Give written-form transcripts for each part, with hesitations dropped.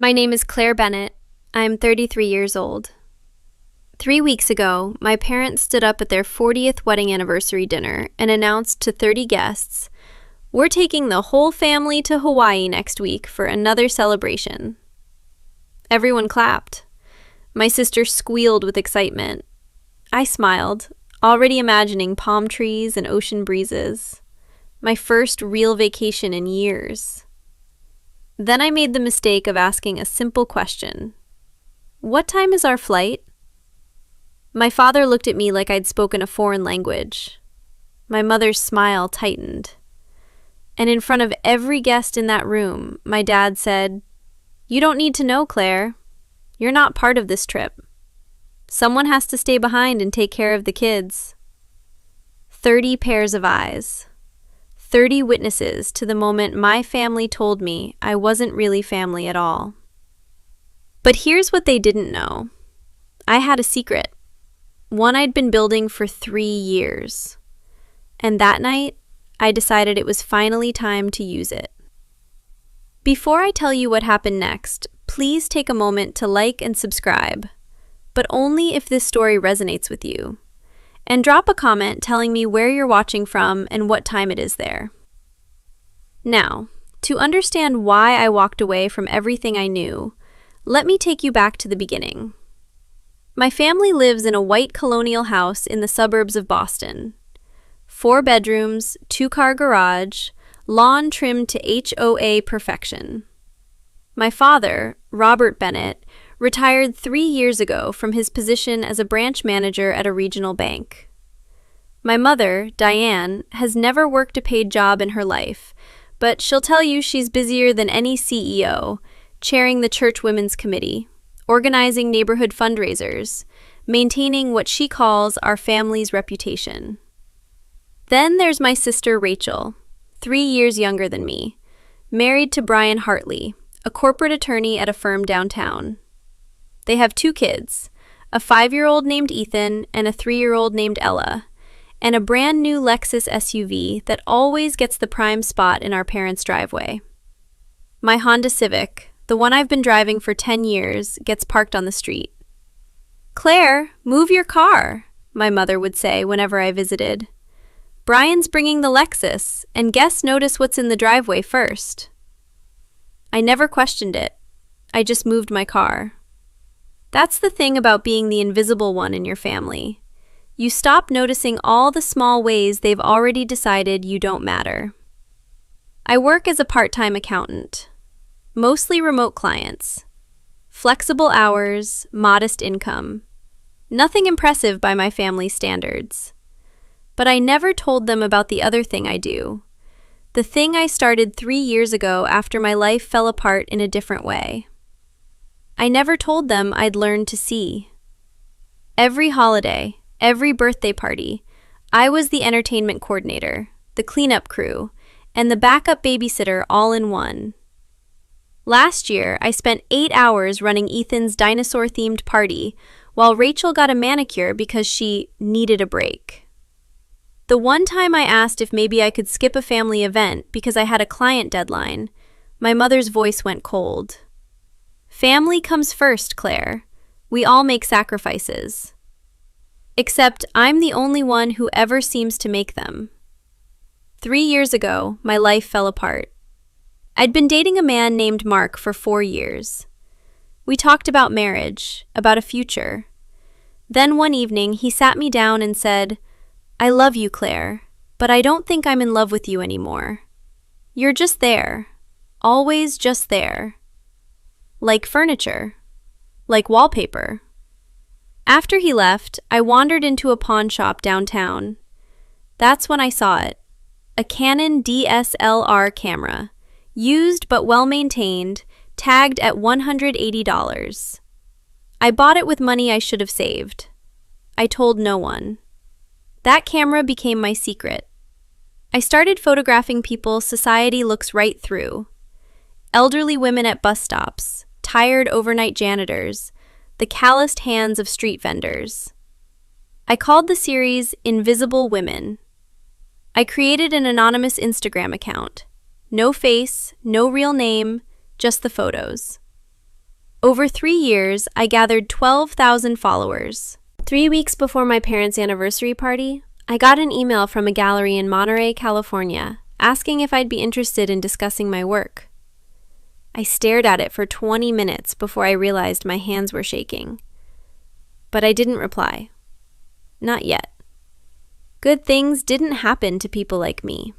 My name is Claire Bennett. I'm 33 years old. 3 weeks ago, my parents stood up at their 40th wedding anniversary dinner and announced to 30 guests, "We're taking the whole family to Hawaii next week for another celebration." Everyone clapped. My sister squealed with excitement. I smiled, already imagining palm trees and ocean breezes. My first real vacation in years. Then I made the mistake of asking a simple question. "What time is our flight?" My father looked at me like I'd spoken a foreign language. My mother's smile tightened. And in front of every guest in that room, my dad said, "You don't need to know, Claire. You're not part of this trip. Someone has to stay behind and take care of the kids." 30 pairs of eyes. 30 witnesses to the moment my family told me I wasn't really family at all. But here's what they didn't know. I had a secret. One I'd been building for 3 years. And that night, I decided it was finally time to use it. Before I tell you what happened next, please take a moment to like and subscribe, but only if this story resonates with you. And drop a comment telling me where you're watching from and what time it is there. Now, to understand why I walked away from everything I knew, let me take you back to the beginning. My family lives in a white colonial house in the suburbs of Boston. 4 bedrooms, 2-car garage, lawn trimmed to HOA perfection. My father, Robert Bennett, retired 3 years ago from his position as a branch manager at a regional bank. My mother, Diane, has never worked a paid job in her life, but she'll tell you she's busier than any CEO, chairing the church women's committee, organizing neighborhood fundraisers, maintaining what she calls our family's reputation. Then there's my sister Rachel, 3 years younger than me, married to Brian Hartley, a corporate attorney at a firm downtown. They have 2 kids, a 5-year-old named Ethan and a 3-year-old named Ella, and a brand new Lexus SUV that always gets the prime spot in our parents' driveway. My Honda Civic, the one I've been driving for 10 years, gets parked on the street. "Claire, move your car," my mother would say whenever I visited. "Brian's bringing the Lexus, and guests notice what's in the driveway first." I never questioned it. I just moved my car. That's the thing about being the invisible one in your family. You stop noticing all the small ways they've already decided you don't matter. I work as a part-time accountant. Mostly remote clients. Flexible hours, modest income. Nothing impressive by my family's standards. But I never told them about the other thing I do. The thing I started 3 years ago after my life fell apart in a different way. I never told them I'd learned to see. Every holiday, every birthday party, I was the entertainment coordinator, the cleanup crew, and the backup babysitter all in one. Last year, I spent 8 hours running Ethan's dinosaur-themed party, while Rachel got a manicure because she needed a break. The one time I asked if maybe I could skip a family event because I had a client deadline, my mother's voice went cold. "Family comes first, Claire. We all make sacrifices. Except I'm the only one who ever seems to make them." 3 years ago, my life fell apart. I'd been dating a man named Mark for 4 years. We talked about marriage, about a future. Then one evening, he sat me down and said, "I love you, Claire, but I don't think I'm in love with you anymore. You're just there, always just there. Like furniture, like wallpaper." After he left, I wandered into a pawn shop downtown. That's when I saw it, a Canon DSLR camera, used but well-maintained, tagged at $180. I bought it with money I should have saved. I told no one. That camera became my secret. I started photographing people society looks right through. Elderly women at bus stops, tired overnight janitors, the calloused hands of street vendors. I called the series Invisible Women. I created an anonymous Instagram account. No face, no real name, just the photos. Over 3 years, I gathered 12,000 followers. 3 weeks before my parents' anniversary party, I got an email from a gallery in Monterey, California, asking if I'd be interested in discussing my work. I stared at it for 20 minutes before I realized my hands were shaking. But I didn't reply. Not yet. Good things didn't happen to people like me.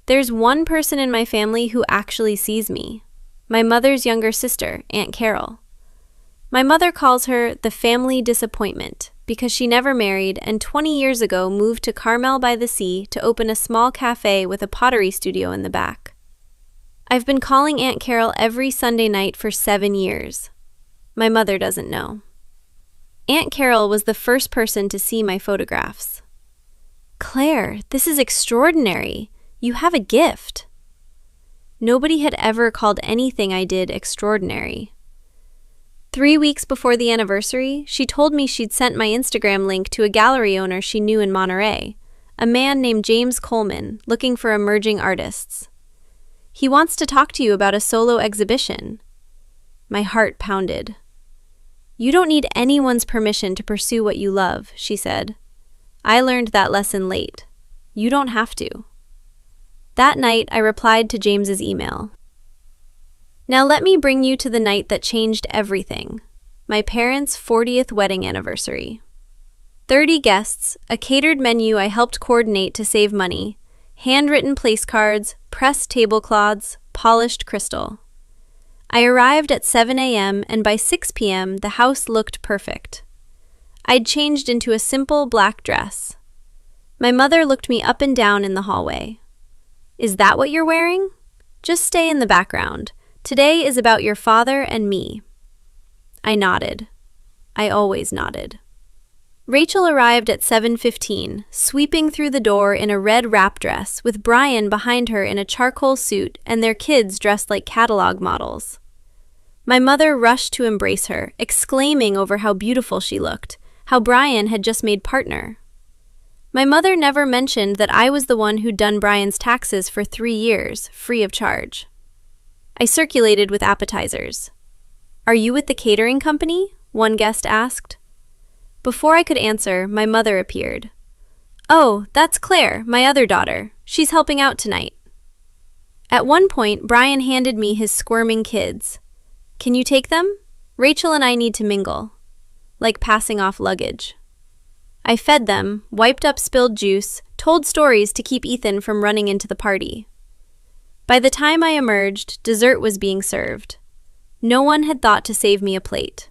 There's one person in my family who actually sees me. My mother's younger sister, Aunt Carol. My mother calls her the family disappointment because she never married and 20 years ago moved to Carmel by the Sea to open a small cafe with a pottery studio in the back. I've been calling Aunt Carol every Sunday night for 7 years. My mother doesn't know. Aunt Carol was the first person to see my photographs. "Claire, this is extraordinary. You have a gift." Nobody had ever called anything I did extraordinary. 3 weeks before the anniversary, she told me she'd sent my Instagram link to a gallery owner she knew in Monterey, a man named James Coleman, looking for emerging artists. "He wants to talk to you about a solo exhibition." My heart pounded. "You don't need anyone's permission to pursue what you love," she said. I learned that lesson late. You don't have to. That night, I replied to James's email. Now let me bring you to the night that changed everything. My parents' 40th wedding anniversary. 30 guests, a catered menu I helped coordinate to save money, handwritten place cards, pressed tablecloths, polished crystal. I arrived at 7 a.m. and by 6 p.m. the house looked perfect. I'd changed into a simple black dress. My mother looked me up and down in the hallway. "Is that what you're wearing? Just stay in the background. Today is about your father and me." I nodded. I always nodded. Rachel arrived at 7:15, sweeping through the door in a red wrap dress with Brian behind her in a charcoal suit and their kids dressed like catalog models. My mother rushed to embrace her, exclaiming over how beautiful she looked, how Brian had just made partner. My mother never mentioned that I was the one who'd done Brian's taxes for 3 years, free of charge. I circulated with appetizers. "Are you with the catering company?" one guest asked. Before I could answer, my mother appeared. "Oh, that's Claire, my other daughter. She's helping out tonight." At one point, Brian handed me his squirming kids. "Can you take them? Rachel and I need to mingle." Like passing off luggage. I fed them, wiped up spilled juice, told stories to keep Ethan from running into the party. By the time I emerged, dessert was being served. No one had thought to save me a plate.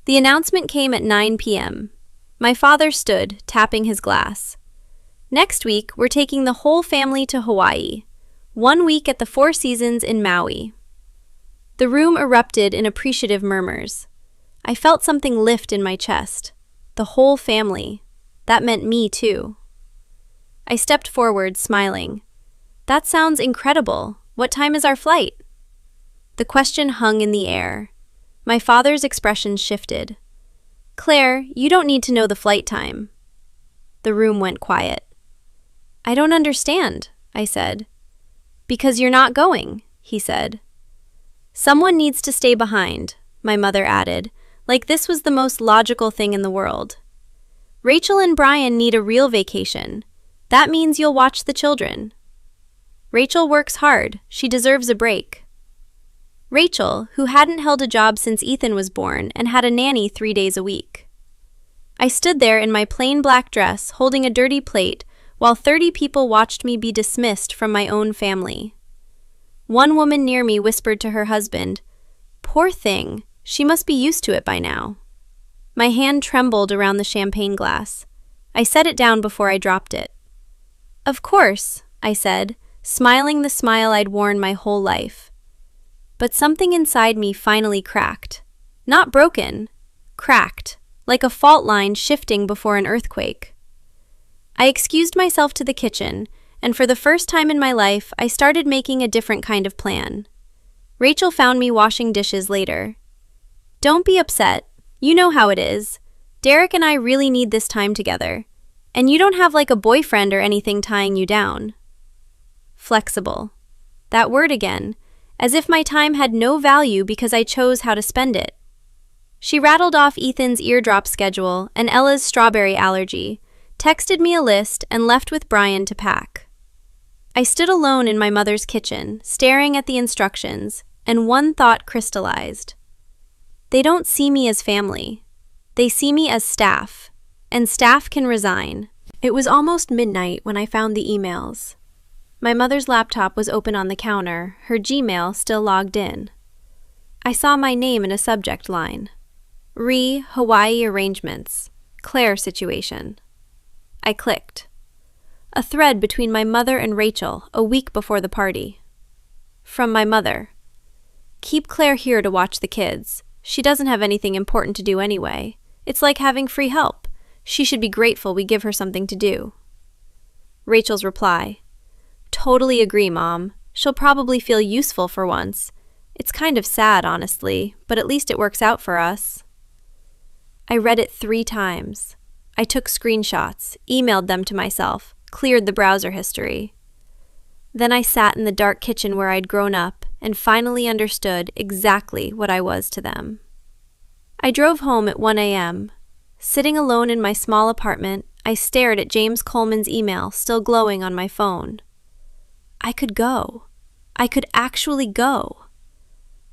The announcement came at 9 p.m. My father stood, tapping his glass. "Next week, we're taking the whole family to Hawaii. 1 week at the Four Seasons in Maui." The room erupted in appreciative murmurs. I felt something lift in my chest. The whole family. That meant me, too. I stepped forward, smiling. "That sounds incredible. What time is our flight?" The question hung in the air. My father's expression shifted. "Claire, you don't need to know the flight time." The room went quiet. "I don't understand," I said. "Because you're not going," he said. "Someone needs to stay behind," my mother added, like this was the most logical thing in the world. "Rachel and Brian need a real vacation. That means you'll watch the children." "Rachel works hard. She deserves a break." Rachel, who hadn't held a job since Ethan was born and had a nanny 3 days a week. I stood there in my plain black dress, holding a dirty plate, while 30 people watched me be dismissed from my own family. One woman near me whispered to her husband, "Poor thing. She must be used to it by now." My hand trembled around the champagne glass. I set it down before I dropped it. "Of course," I said, smiling the smile I'd worn my whole life. But something inside me finally cracked. Not broken, cracked, like a fault line shifting before an earthquake. I excused myself to the kitchen, and for the first time in my life, I started making a different kind of plan. Rachel found me washing dishes later. "Don't be upset. You know how it is. Derek and I really need this time together. And you don't have like a boyfriend or anything tying you down." Flexible. That word again. as if my time had no value because I chose how to spend it. She rattled off Ethan's eardrop schedule and Ella's strawberry allergy, texted me a list, and left with Brian to pack. I stood alone in my mother's kitchen, staring at the instructions, and one thought crystallized. They don't see me as family. They see me as staff, and staff can resign. It was almost midnight when I found the emails. My mother's laptop was open on the counter, her Gmail still logged in. I saw my name in a subject line. Hawaii arrangements. Claire situation. I clicked. A thread between my mother and Rachel a week before the party. From my mother. Keep Claire here to watch the kids. She doesn't have anything important to do anyway. It's like having free help. She should be grateful we give her something to do. Rachel's reply. Totally agree, Mom. She'll probably feel useful for once. It's kind of sad, honestly, but at least it works out for us. I read it 3 times. I took screenshots, emailed them to myself, cleared the browser history. Then I sat in the dark kitchen where I'd grown up and finally understood exactly what I was to them. I drove home at 1 a.m. Sitting alone in my small apartment, I stared at James Coleman's email still glowing on my phone. I could go. I could actually go.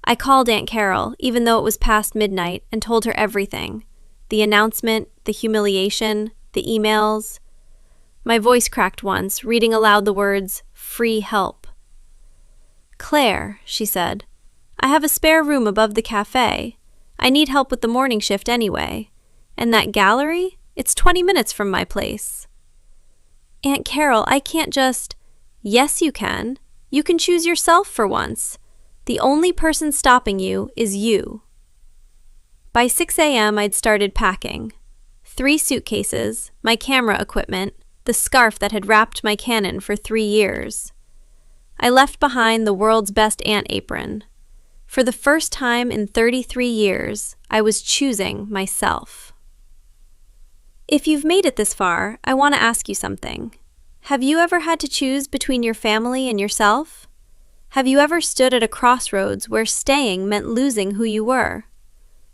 I called Aunt Carol, even though it was past midnight, and told her everything. The announcement, the humiliation, the emails. My voice cracked once, reading aloud the words, free help. Claire, she said, I have a spare room above the cafe. I need help with the morning shift anyway. And that gallery? It's 20 minutes from my place. Aunt Carol, I can't just... Yes, you can. You can choose yourself for once. The only person stopping you is you. By 6 a.m., I'd started packing. 3 suitcases, my camera equipment, the scarf that had wrapped my Canon for 3 years. I left behind the world's best aunt apron. For the first time in 33 years, I was choosing myself. If you've made it this far, I want to ask you something. Have you ever had to choose between your family and yourself? Have you ever stood at a crossroads where staying meant losing who you were?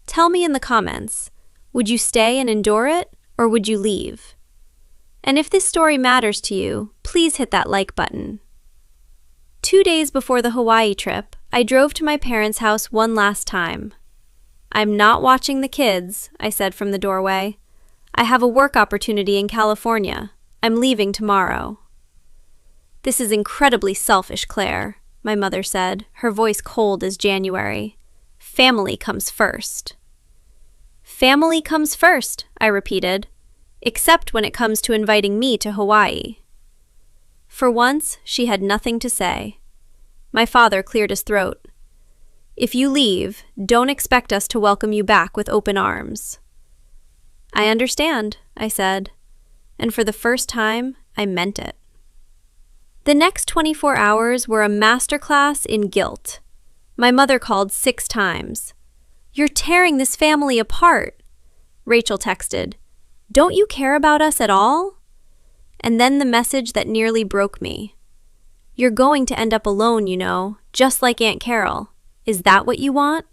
Tell me in the comments, would you stay and endure it, or would you leave? And if this story matters to you, please hit that like button. 2 days before the Hawaii trip, I drove to my parents' house one last time. I'm not watching the kids, I said from the doorway. I have a work opportunity in California. I'm leaving tomorrow. This is incredibly selfish, Claire, my mother said, her voice cold as January. Family comes first. Family comes first, I repeated, except when it comes to inviting me to Hawaii. For once, she had nothing to say. My father cleared his throat. If you leave, don't expect us to welcome you back with open arms. I understand, I said, and for the first time, I meant it. The next 24 hours were a masterclass in guilt. My mother called 6 times. You're tearing this family apart. Rachel texted, Don't you care about us at all? And then the message that nearly broke me. You're going to end up alone, you know, just like Aunt Carol. Is that what you want?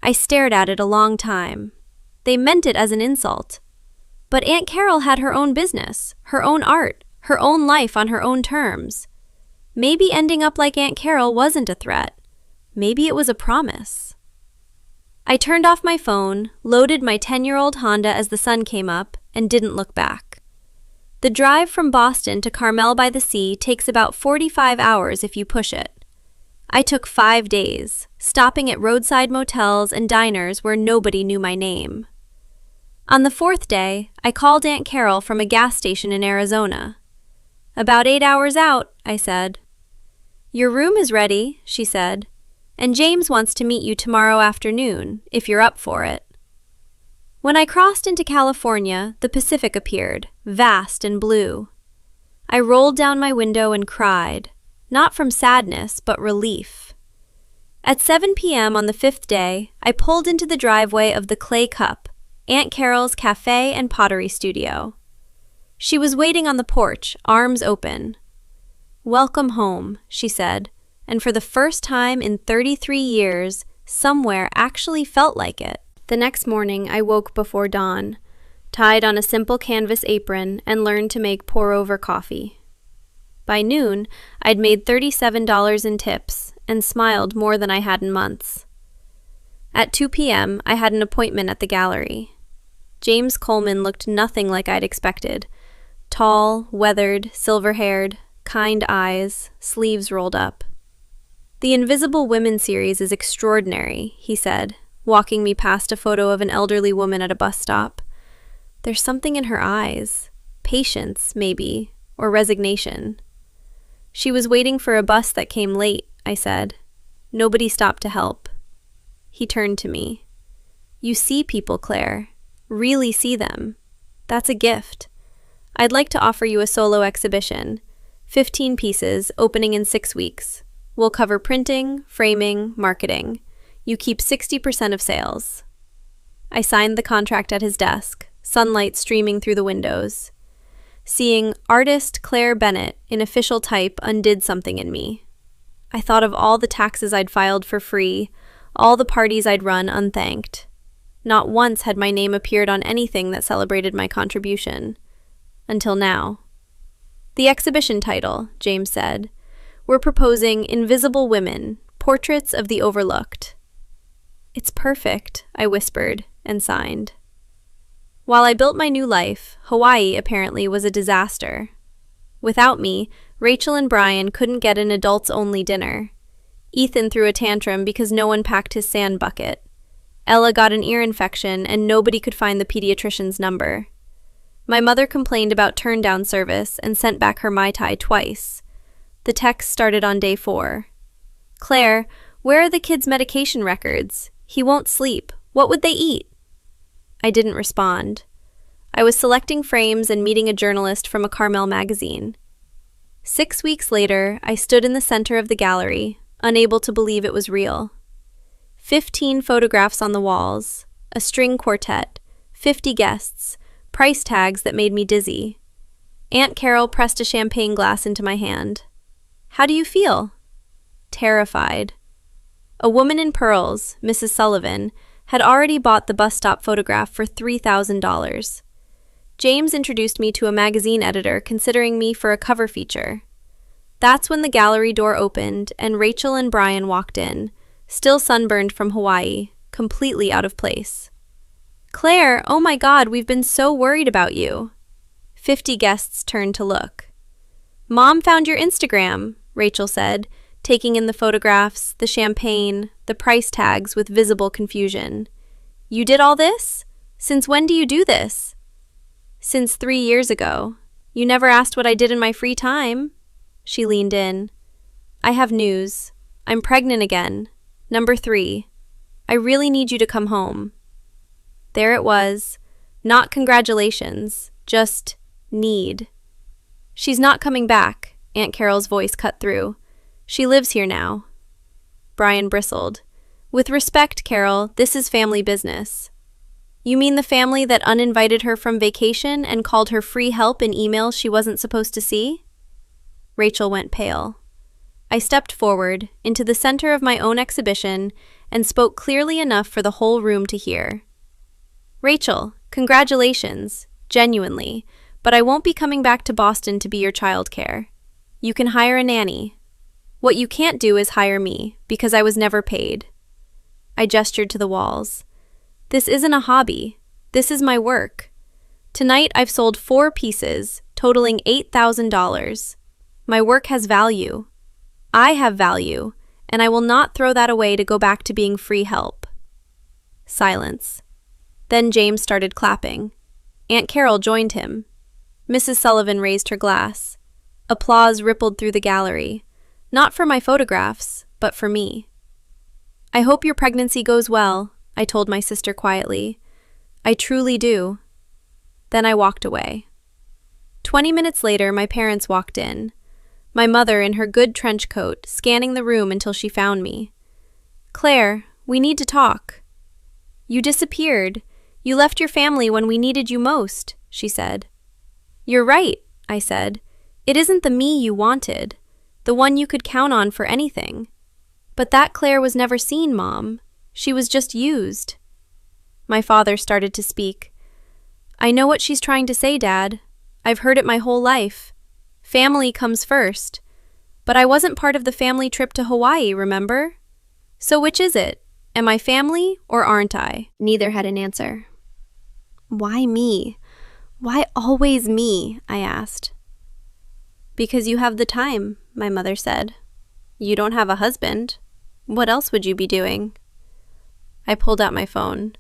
I stared at it a long time. They meant it as an insult. But Aunt Carol had her own business, her own art, her own life on her own terms. Maybe ending up like Aunt Carol wasn't a threat. Maybe it was a promise. I turned off my phone, loaded my 10-year-old Honda as the sun came up, and didn't look back. The drive from Boston to Carmel by the Sea takes about 45 hours if you push it. I took 5 days, stopping at roadside motels and diners where nobody knew my name. On the 4th day, I called Aunt Carol from a gas station in Arizona. About 8 hours out, I said. Your room is ready, she said, and James wants to meet you tomorrow afternoon, if you're up for it. When I crossed into California, the Pacific appeared, vast and blue. I rolled down my window and cried, not from sadness, but relief. At 7 p.m. on the 5th day, I pulled into the driveway of the Clay Cup, Aunt Carol's cafe and pottery studio. She was waiting on the porch, arms open. Welcome home, she said, and for the first time in 33 years, somewhere actually felt like it. The next morning, I woke before dawn, tied on a simple canvas apron, and learned to make pour-over coffee. By noon, I'd made $37 in tips and smiled more than I had in months. At 2 p.m., I had an appointment at the gallery. James Coleman looked nothing like I'd expected. Tall, weathered, silver-haired, kind eyes, sleeves rolled up. "The Invisible Women series is extraordinary," he said, walking me past a photo of an elderly woman at a bus stop. "There's something in her eyes. Patience, maybe, or resignation." "She was waiting for a bus that came late," I said. Nobody stopped to help. He turned to me. "You see people, Claire. Really see them. That's a gift. I'd like to offer you a solo exhibition. 15 pieces, opening in 6 weeks. We'll cover printing, framing, marketing. You keep 60% of sales." I signed the contract at his desk, sunlight streaming through the windows. Seeing "Artist Claire Bennett" in official type undid something in me. I thought of all the taxes I'd filed for free, all the parties I'd run unthanked. Not once had my name appeared on anything that celebrated my contribution. Until now. "The exhibition title," James said. "We're proposing Invisible Women, Portraits of the Overlooked." "It's perfect," I whispered and signed. While I built my new life, Hawaii apparently was a disaster. Without me, Rachel and Brian couldn't get an adults-only dinner. Ethan threw a tantrum because no one packed his sand bucket. Ella got an ear infection and nobody could find the pediatrician's number. My mother complained about turn-down service and sent back her Mai Tai twice. The text started on day 4. "Claire, where are the kids' medication records? He won't sleep. What would they eat?" I didn't respond. I was selecting frames and meeting a journalist from a Carmel magazine. 6 weeks later, I stood in the center of the gallery, unable to believe it was real. 15 photographs on the walls, a string quartet, 50 guests, price tags that made me dizzy. Aunt Carol pressed a champagne glass into my hand. "How do you feel?" Terrified. A woman in pearls, Mrs. Sullivan, had already bought the bus stop photograph for $3,000. James introduced me to a magazine editor considering me for a cover feature. That's when the gallery door opened and Rachel and Brian walked in, still sunburned from Hawaii, completely out of place. "Claire, oh my God, we've been so worried about you." 50 guests turned to look. "Mom found your Instagram," Rachel said, taking in the photographs, the champagne, the price tags with visible confusion. "You did all this? Since when do you do this?" "Since 3 years ago. You never asked what I did in my free time." She leaned in. "I have news. I'm pregnant again. Number 3. I really need you to come home." There it was. Not congratulations, just need. "She's not coming back," Aunt Carol's voice cut through. "She lives here now." Brian bristled. "With respect, Carol, this is family business." "You mean the family that uninvited her from vacation and called her free help in emails she wasn't supposed to see?" Rachel went pale. I stepped forward, into the center of my own exhibition, and spoke clearly enough for the whole room to hear. "Rachel, congratulations, genuinely, but I won't be coming back to Boston to be your childcare. You can hire a nanny. What you can't do is hire me, because I was never paid." I gestured to the walls. "This isn't a hobby. This is my work. Tonight I've sold 4 pieces, totaling $8,000. My work has value. I have value, and I will not throw that away to go back to being free help." Silence. Then James started clapping. Aunt Carol joined him. Mrs. Sullivan raised her glass. Applause rippled through the gallery. Not for my photographs, but for me. "I hope your pregnancy goes well," I told my sister quietly. "I truly do." Then I walked away. 20 minutes later, my parents walked in. My mother in her good trench coat, scanning the room until she found me. "Claire, we need to talk." "You disappeared. You left your family when we needed you most," she said. "You're right," I said. "It isn't the me you wanted. the one you could count on for anything. But that Claire was never seen, Mom. She was just used. My father started to speak. I know what she's trying to say, Dad. I've heard it my whole life. Family comes first. But I wasn't part of the family trip to Hawaii, remember? So which is it? Am I family or aren't I? Neither had an answer. Why me? Why always me? I asked. Because you have the time, my mother said. You don't have a husband. What else would you be doing? I pulled out my phone.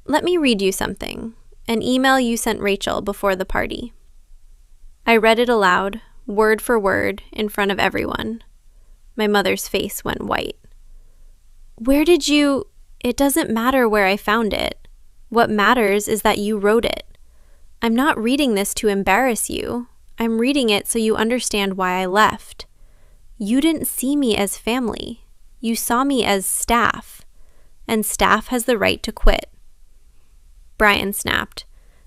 Let me read you something, an email you sent Rachel before the party. I read it aloud, word for word, in front of everyone. My mother's face went white. Where did you... It doesn't matter where I found it. What matters is that you wrote it. I'm not reading this to embarrass you. I'm reading it so you understand why I left. You didn't see me as family. You saw me as staff. And staff has the right to quit. Brian snapped.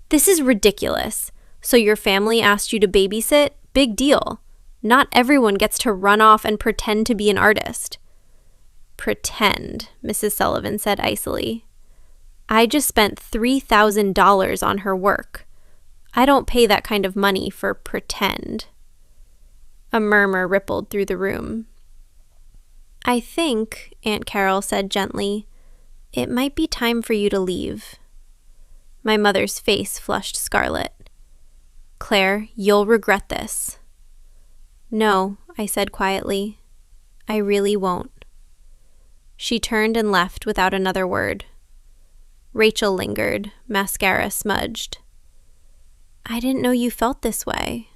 This is ridiculous. So your family asked you to babysit? Big deal. Not everyone gets to run off and pretend to be an artist. Pretend, Mrs. Sullivan said icily. I just spent $3,000 on her work. I don't pay that kind of money for pretend. A murmur rippled through the room. I think, Aunt Carol said gently, it might be time for you to leave. My mother's face flushed scarlet. Claire, you'll regret this. No, I said quietly. I really won't. She turned and left without another word. Rachel lingered, mascara smudged. I didn't know you felt this way.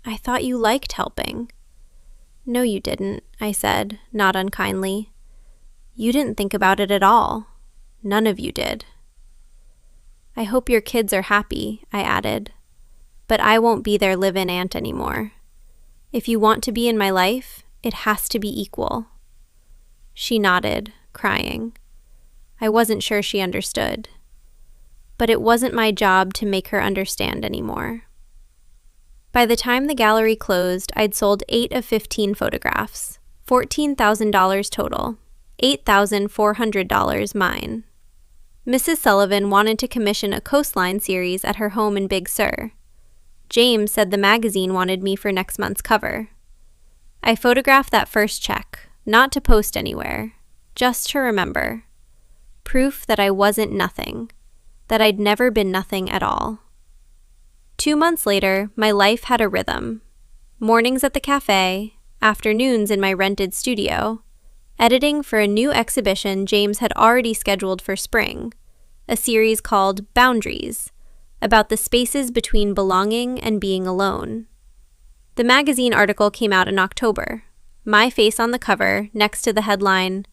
I thought you liked helping. No, you didn't, I said, not unkindly. You didn't think about it at all. None of you did. I hope your kids are happy, I added. But I won't be their live-in aunt anymore. If you want to be in my life, it has to be equal. She nodded, crying. I wasn't sure she understood. But it wasn't my job to make her understand anymore. By the time the gallery closed, I'd sold 8 of 15 photographs, $14,000 total, $8,400 mine. Mrs. Sullivan wanted to commission a coastline series at her home in Big Sur. James said the magazine wanted me for next month's cover. I photographed that first check, not to post anywhere, just to remember. Proof that I wasn't nothing, that I'd never been nothing at all. 2 months later, my life had a rhythm. Mornings at the cafe, afternoons in my rented studio, editing for a new exhibition James had already scheduled for spring, a series called Boundaries, about the spaces between belonging and being alone. The magazine article came out in October, my face on the cover next to the headline,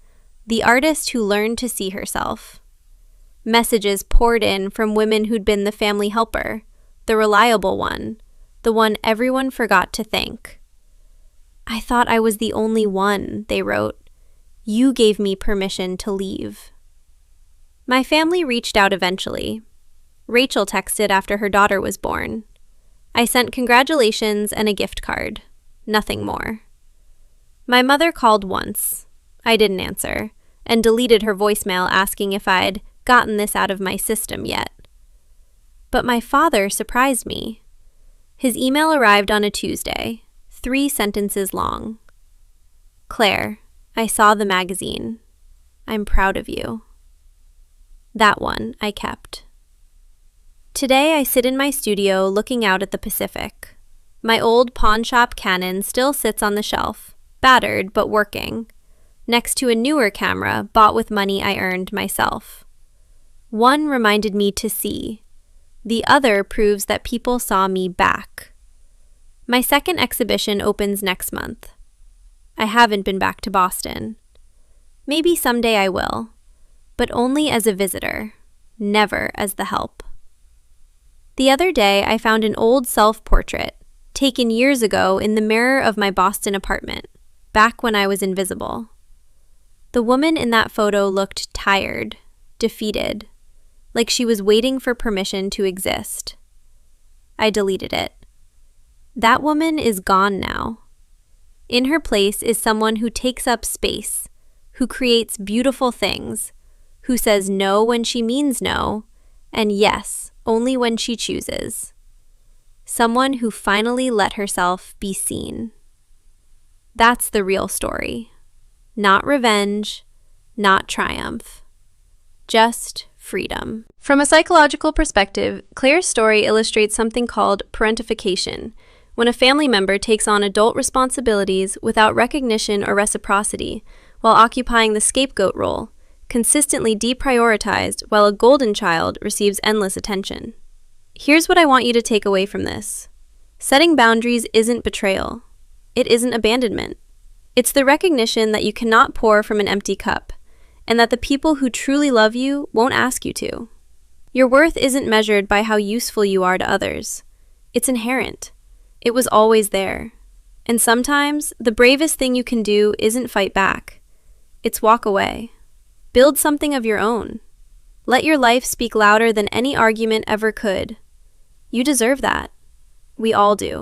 The Artist Who Learned to See Herself. Messages poured in from women who'd been the family helper, the reliable one, the one everyone forgot to thank. I thought I was the only one, they wrote. You gave me permission to leave. My family reached out eventually. Rachel texted after her daughter was born. I sent congratulations and a gift card. Nothing more. My mother called once. I didn't answer, and deleted her voicemail asking if I'd gotten this out of my system yet. But my father surprised me. His email arrived on a Tuesday, 3 sentences long. Claire, I saw the magazine. I'm proud of you. That one I kept. Today I sit in my studio looking out at the Pacific. My old pawn shop Canon still sits on the shelf, battered but working, next to a newer camera bought with money I earned myself. One reminded me to see. The other proves that people saw me back. My second exhibition opens next month. I haven't been back to Boston. Maybe someday I will, but only as a visitor, never as the help. The other day, I found an old self-portrait, taken years ago in the mirror of my Boston apartment, back when I was invisible. The woman in that photo looked tired, defeated, like she was waiting for permission to exist. I deleted it. That woman is gone now. In her place is someone who takes up space, who creates beautiful things, who says no when she means no, and yes, only when she chooses. Someone who finally let herself be seen. That's the real story. Not revenge, not triumph. Just freedom. From a psychological perspective, Claire's story illustrates something called parentification, when a family member takes on adult responsibilities without recognition or reciprocity, while occupying the scapegoat role, consistently deprioritized while a golden child receives endless attention. Here's what I want you to take away from this. Setting boundaries isn't betrayal. It isn't abandonment. It's the recognition that you cannot pour from an empty cup, and that the people who truly love you won't ask you to. Your worth isn't measured by how useful you are to others. It's inherent. It was always there. And sometimes, the bravest thing you can do isn't fight back. It's walk away. Build something of your own. Let your life speak louder than any argument ever could. You deserve that. We all do.